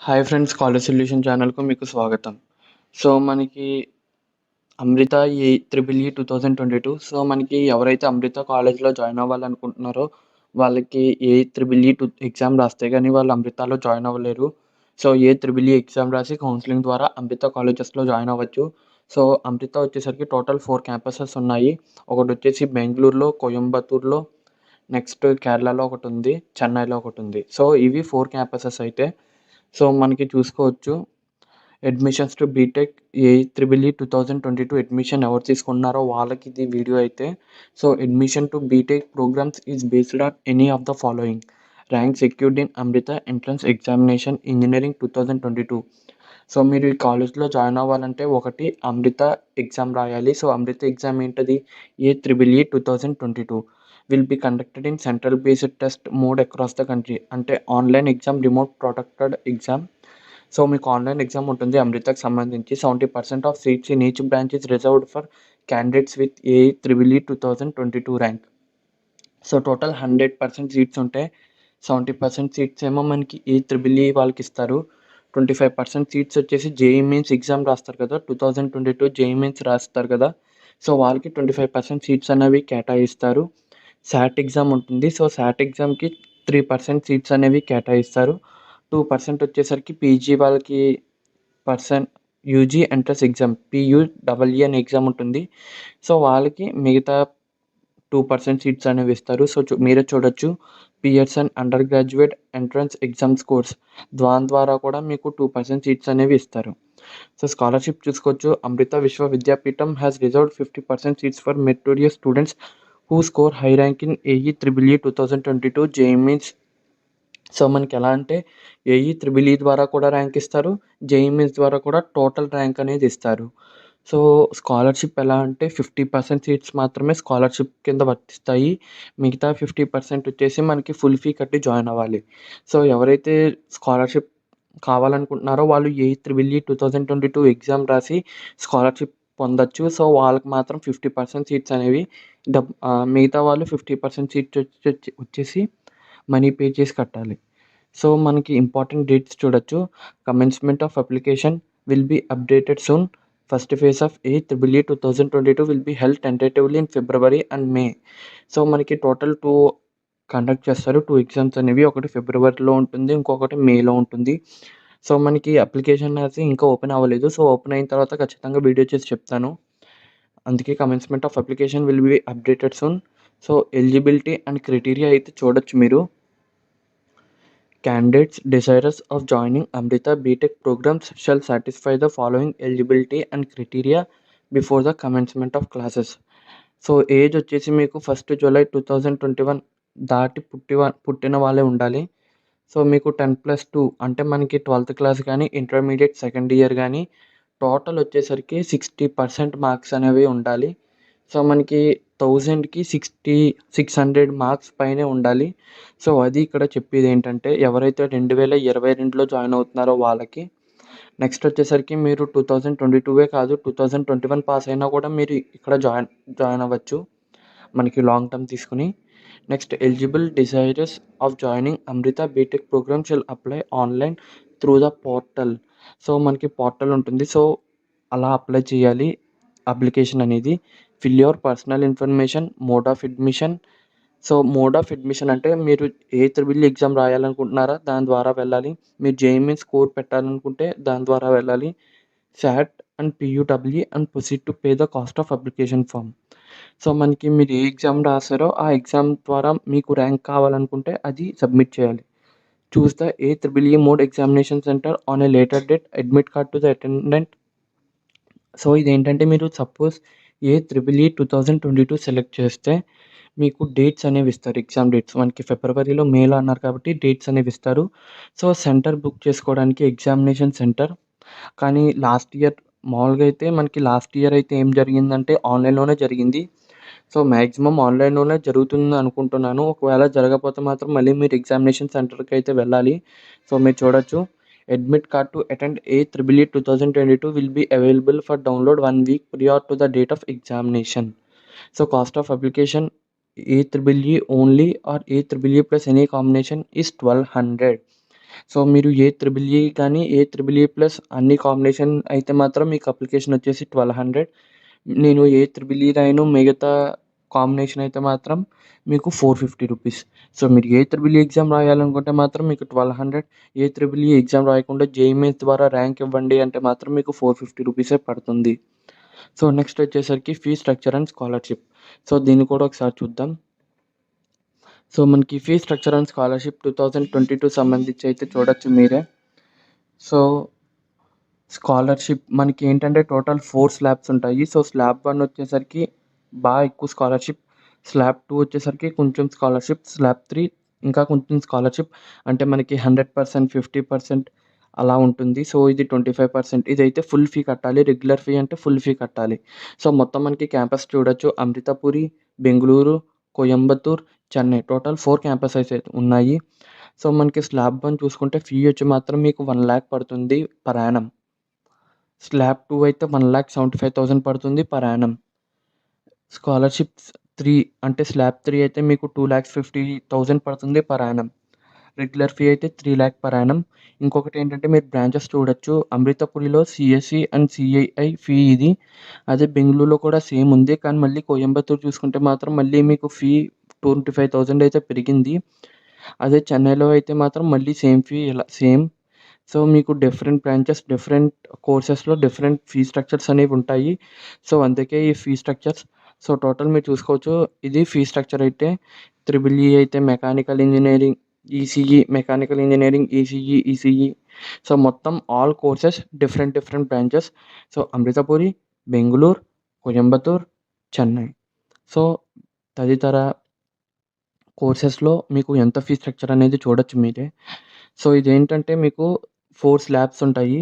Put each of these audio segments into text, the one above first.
Hi friends, college solution ఛానల్‌కు మీకు స్వాగతం. సో, మనకి అమృత ఈ త్రిబుల్ ఈ 2022. సో, మనకి ఎవరైతే అమృత కాలేజ్‌లో జాయిన్ అవ్వాలనుకుంటున్నారో, వాళ్ళకి ఏ త్రిబుల్ ఈ ఎగ్జామ్ రాస్తే గాని వాళ్ళు అమృతలో జాయిన్ అవ్వలేరు. సో, ఏ త్రిబుల్ ఈ ఎగ్జామ్ రాసి కౌన్సెలింగ్ ద్వారా అమృత కాలేజెస్‌లో జాయిన్ అవ్వచ్చు. సో, అమృత వచ్చేసరికి టోటల్ 4 క్యాంపసెస్ ఉన్నాయి. ఒకటొచ్చేసి బెంగుళూరులో, కోయంబత్తూర్‌లో, నెక్స్ట్ కేరళలో ఒకటుంది, చెన్నైలో ఒకటుంది. సో, ఇవి 4 క్యాంపసెస్ అయితే. సో, మనకి చూసుకోవచ్చు. Admissions to BTech AEEE 2022 admission ఎవరు తీసుకుంటున్నారో వాళ్ళకి ఇది వీడియో అయితే. So, admission to BTech programs is based on any of the following: rank secured in Amrita entrance examination engineering 2022. So, మీరు ఈ కాలేజ్‌లో జాయిన్ అవ్వాలంటే ఒకటి అమృత ఎగ్జామ్ రాయాలి. సో, అమృత ఎగ్జామ్ ఏంటది? AEEE 2022 will be conducted in central based test mode across the country. అంటే online exam, remote protected exam. So, మీకు online exam ఉంటుంది అమృతకి సంబంధించి. 70% of seats in each branch is reserved for candidates with AEEE 2022 rank. So, total 100% seats ఉంటే 70% seats ఏమో మనకి AEEE వాళ్ళకిస్తారు. 25% seats వచ్చేసి జేఈఈ మెయిన్స్ ఎగ్జామ్ రాస్తారు కదా! 2022 జేఈఈ మెయిన్స్ రాస్తారు కదా! సో, వాళ్ళకి 25% సీట్స్ అనేవి కేటాయిస్తారు. సాట్ ఎగ్జామ్ ఉంటుంది. సో, సాట్ ఎగ్జామ్‌కి 3% సీట్స్ అనేవి కేటాయిస్తారు. 2% వచ్చేసరికి పీజీ వాళ్ళకి యూజీ ఎంట్రన్స్ ఎగ్జామ్ పీయూఈఈ అనే ఎగ్జామ్ ఉంటుంది. సో, వాళ్ళకి మిగతా 2% సీట్స్ అనేవి ఇస్తారు. సో, మీరే చూడొచ్చు. Pearson under graduate entrance exams course దాని ద్వారా కూడా మీకు 2% సీట్స్ అనేవి ఇస్తారు. సో, స్కాలర్‌షిప్ చూసుకోవచ్చు. Amrita Vishwa Vidyapeetham has reserved 50% seats for meritorious students who score high rank in AEEE 2022 JEE mains. So, మనకెలా అంటే ఏఈఈఈ ద్వారా కూడా ర్యాంక్ ఇస్తారు. జేఈఈ మెయిన్స్ ద్వారా కూడా టోటల్ ర్యాంక్ అనేది ఇస్తారు. సో, స్కాలర్‌షిప్ ఎలా అంటే 50% సీట్స్ మాత్రమే స్కాలర్‌షిప్ కింద వర్తిస్తాయి. మిగతా 50% వచ్చేసి మనకి ఫుల్ ఫీ కట్టి జాయిన్ అవ్వాలి. సో, ఎవరైతే స్కాలర్‌షిప్ కావాలనుకుంటున్నారో వాళ్ళు ఏఈఈఈ 2022 ఎగ్జామ్ రాసి స్కాలర్‌షిప్ పొందొచ్చు. సో, వాళ్ళకి మాత్రం 50% సీట్స్ అనేవి మిగతా వాళ్ళు 50% సీట్స్ వచ్చేసి మనీ పే చేసి కట్టాలి. సో, మనకి ఇంపార్టెంట్ డేట్స్ చూడొచ్చు. Commencement of application will be updated soon. First phase of AEEE 2022 will be held tentatively in February and May. So, మనకి టోటల్ 2 కండక్ట్ చేస్తారు. 2 ఎగ్జామ్స్ అనేవి. ఒకటి ఫిబ్రవరిలో ఉంటుంది. ఇంకొకటి మేలో ఉంటుంది. సో, మనకి అప్లికేషన్ అనేది ఇంకా ఓపెన్ అవ్వలేదు. సో, ఓపెన్ అయిన తర్వాత ఖచ్చితంగా వీడియో చేసి చెప్తాను. అందుకే commencement of application will be updated soon. So, eligibility and criteria అయితే చూడొచ్చు మీరు. Candidates desirous of joining Amrita B.Tech programs shall satisfy the following eligibility and criteria before the commencement of classes. So, age వచ్చేసి మీకు 1 July 2021 దాటి పుట్టిన వాళ్ళే ఉండాలి. So, మీకు 10+2 అంటే మనకి 12థ్ క్లాస్ గానీ, ఇంటర్మీడియేట్ సెకండ్ ఇయర్ గానీ, టోటల్ వచ్చేసరికి 60% మార్క్స్ అనేవి ఉండాలి. సో, మనకి 1000కి 600 మార్క్స్ పైనే ఉండాలి. సో, అది ఇక్కడ చెప్పేదేంటంటే ఎవరైతే 2022లో జాయిన్ అవుతున్నారో వాళ్ళకి. నెక్స్ట్ వచ్చేసరికి మీరు 2022 కాదు, 2021 పాస్ అయినా కూడా మీరు ఇక్కడ జాయిన్ జాయిన్ అవ్వచ్చు. మనకి లాంగ్ టర్మ్ తీసుకొని. Next eligible desirous of joining Amrita BTech programme shall apply online through the portal. So, మనకి పోర్టల్ ఉంటుంది. సో, అలా అప్లై చేయాలి అప్లికేషన్ అనేది. Fill your personal information, mode of admission. So, mode of admission అంటే మీరు ఏఈఈఈ exam రాయాలనుకుంటున్నారా? దాని ద్వారా వెళ్ళాలి. మీరు జేఈఈ మెయిన్స్ స్కోర్ పెట్టాలనుకుంటే దాని ద్వారా వెళ్ళాలి. SAT and PUW and proceed to pay the cost of application form. So, మనకి మీరు ఏ ఎగ్జామ్ రాసారో ఆ ఎగ్జామ్ ద్వారా మీకు ర్యాంక్ కావాలనుకుంటే అది సబ్మిట్ చేయాలి. Choose the AEEE mode examination center on a later date. Admit card to the attendant. So, ఇదేంటంటే మీరు సపోజ్ ఏఈఈఈ 2022 సెలెక్ట్ చేస్తే మీకు డేట్స్ అనేవి ఇస్తారు. Exam dates. మనకి ఫిబ్రవరిలో, మేలో అన్నారు కాబట్టి డేట్స్ అనేవి ఇస్తారు. సో, సెంటర్ బుక్ చేసుకోవడానికి ఎగ్జామినేషన్ సెంటర్. కానీ లాస్ట్ ఇయర్ మామూలుగా అయితే మనకి లాస్ట్ ఇయర్ అయితే ఏం జరిగిందంటే ఆన్‌లైన్‌లోనే జరిగింది. సో, మాక్సిమం ఆన్‌లైన్‌లోనే జరుగుతుంది అనుకుంటున్నాను. ఒకవేళ జరగకపోతే మాత్రం మళ్ళీ మీరు ఎగ్జామినేషన్ సెంటర్‌కైతే వెళ్ళాలి. సో, మీరు చూడొచ్చు. Admit card to attend AEEE 2022 will be available for download 1 week prior to the date of examination. So, cost of application AEEE only or AEEE plus any combination is 1200. So మీరు A triple E కానీ, A triple E plus అన్ని combination అయితే మాత్రం మీకు application వచ్చేసి 1200. నేను ఏ triple ఈ రాయను మిగతా కాంబినేషన్ అయితే మాత్రం మీకు 450 రూపీస్. సో మీరు ఏ త్రిబుల్ ఈ ఎగ్జామ్ రాయాలనుకుంటే మాత్రం మీకు 1200. ఏ త్రిబుల్ ఈ ఎగ్జామ్ రాయకుండా జేఈఈ మెయిన్స్ ద్వారా ర్యాంక్ ఇవ్వండి అంటే మాత్రం మీకు 450 రూపీసే పడుతుంది. సో నెక్స్ట్ వచ్చేసరికి fee structure and scholarship. So దీన్ని కూడా ఒకసారి చూద్దాం. సో మనకి ఫీ స్ట్రక్చర్ అండ్ స్కాలర్‌షిప్ 2022 సంబంధించి అయితే చూడొచ్చు మీరే. సో స్కాలర్‌షిప్ మనకి ఏంటంటే టోటల్ 4 స్లాబ్స్ ఉంటాయి. సో స్లాబ్ 1 వచ్చేసరికి ఎక్కువ స్కాలర్‌షిప్. స్లాబ్ 2 వచ్చేసరికి కొంచెం స్కాలర్‌షిప్. స్లాబ్ 3 ఇంకా కొంచెం స్కాలర్‌షిప్. అంటే మనకి 100%, 50% అలా ఉంటుంది. సో ఇది 25%. ఇదైతే ఫుల్ ఫీ కట్టాలి. రెగ్యులర్ ఫీ అంటే ఫుల్ ఫీ కట్టాలి. సో మొత్తం మనకి క్యాంపస్ చూడొచ్చు. అమృతపురి, బెంగుళూరు, కోయంబత్తూర్, చెన్నై టోటల్ 4 క్యాంపసెస్ అయితే ఉన్నాయి. సో మనకి స్లాబ్ 1 చూసుకుంటే ఫీ వచ్చి మాత్రం మీకు 1,00,000 పడుతుంది పర్ యానమ్. స్లాబ్ 2 అయితే 1,75,000 పడుతుంది పర్ యానమ్. స్కాలర్‌షిప్స్ 3 అంటే స్లాబ్ 3 అయితే మీకు 2,50,000 పడుతుంది పర్ యానమ్. రెగ్యులర్ ఫీ అయితే 3,00,000 పర్ యానమ్. ఇంకొకటేంటంటే మీరు బ్రాంచెస్ చూడొచ్చు. అమృతపురిలో సీఎస్‌సి అండ్ సీఐఐ ఫీ ఇది. అదే బెంగుళూరులో కూడా సేమ్ ఉంది. కానీ మళ్ళీ కోయంబత్తూర్ చూసుకుంటే మాత్రం మళ్ళీ మీకు ఫీ 25,000 అయితే పెరిగింది. అదే చెన్నైలో అయితే మాత్రం మళ్ళీ సేమ్ ఫీ ఇలా సేమ్. సో మీకు డిఫరెంట్ బ్రాంచెస్, డిఫరెంట్ కోర్సెస్‌లో డిఫరెంట్ ఫీ స్ట్రక్చర్స్ అనేవి ఉంటాయి. సో అందుకే ఈ ఫీ స్ట్రక్చర్స్. సో టోటల్ మీరు చూసుకోవచ్చు. ఇది ఫీ స్ట్రక్చర్ అయితే త్రిబుల్ ఈ అయితే mechanical engineering, mechanical engineering, ECE. So మొత్తం all courses different different branches. So Amritapuri, Bengaluru, Coimbatore, Chennai. So తదితర కోర్సెస్‌లో మీకు ఎంత ఫీ స్ట్రక్చర్ అనేది చూడొచ్చు మీరే. సో ఇదేంటంటే మీకు 4 స్లాబ్స్ ఉంటాయి.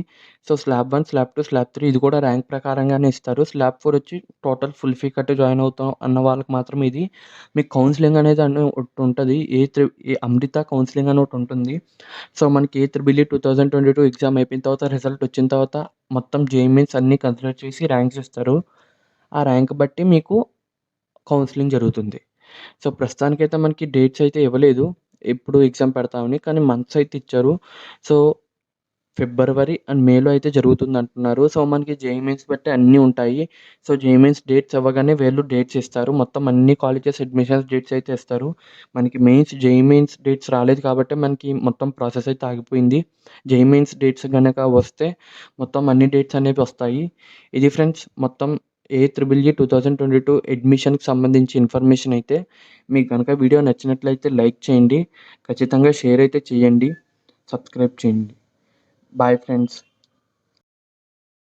సో స్లాబ్ 1, స్లాబ్ 2, స్లాబ్ 3 ఇది కూడా ర్యాంక్ ప్రకారంగానే ఇస్తారు. స్లాబ్ 4 వచ్చి టోటల్ ఫుల్ ఫీ కట్టి జాయిన్ అవుతాం అన్న వాళ్ళకి మాత్రం ఇది. మీకు కౌన్సెలింగ్ అనేది ఒకటుంటది. ఏ అమృత కౌన్సెలింగ్ అని ఒకటుంటుంది. సో మనకి ఏ త్రిబుల్ ఈ 2022 ఎగ్జామ్ అయిపోయిన తర్వాత రిజల్ట్ వచ్చిన తర్వాత మొత్తం జేఈఈ మెయిన్స్ అన్నీ కన్సిడర్ చేసి ర్యాంక్స్ ఇస్తారు. ఆ ర్యాంక్ బట్టి మీకు కౌన్సెలింగ్ జరుగుతుంది. సో ప్రస్తుతానికైతే మనకి డేట్స్ అయితే ఇవ్వలేదు. ఎప్పుడు ఎగ్జామ్ పెడతామని. కానీ మంత్స్ అయితే ఇచ్చారు. సో ఫిబ్రవరి అండ్ మేలో అయితే జరుగుతుందంటున్నారు. సో మనకి జేఈఈ మెయిన్స్ బట్టి అన్నీ ఉంటాయి. సో జేఈఈ మెయిన్స్ డేట్స్ అవ్వగానే వీళ్ళు డేట్స్ ఇస్తారు. మొత్తం అన్ని కాలేజెస్ అడ్మిషన్స్ డేట్స్ అయితే ఇస్తారు. మనకి జేఈఈ మెయిన్స్ డేట్స్ రాలేదు కాబట్టే మనకి మొత్తం ప్రాసెస్ అయితే ఆగిపోయింది. జేఈఈ మెయిన్స్ డేట్స్ గనక వస్తే మొత్తం అన్ని డేట్స్ అనేవి వస్తాయి. ఇది ఫ్రెండ్స్ మొత్తం ఏ త్రిబుల్ ఈ 2022 అడ్మిషన్‌కి సంబంధించి ఇన్ఫర్మేషన్ అయితే. మీకు గనక వీడియో నచ్చినట్లయితే లైక్ చేయండి. ఖచ్చితంగా షేర్ అయితే చేయండి. సబ్స్క్రైబ్ చేయండి. Bye friends.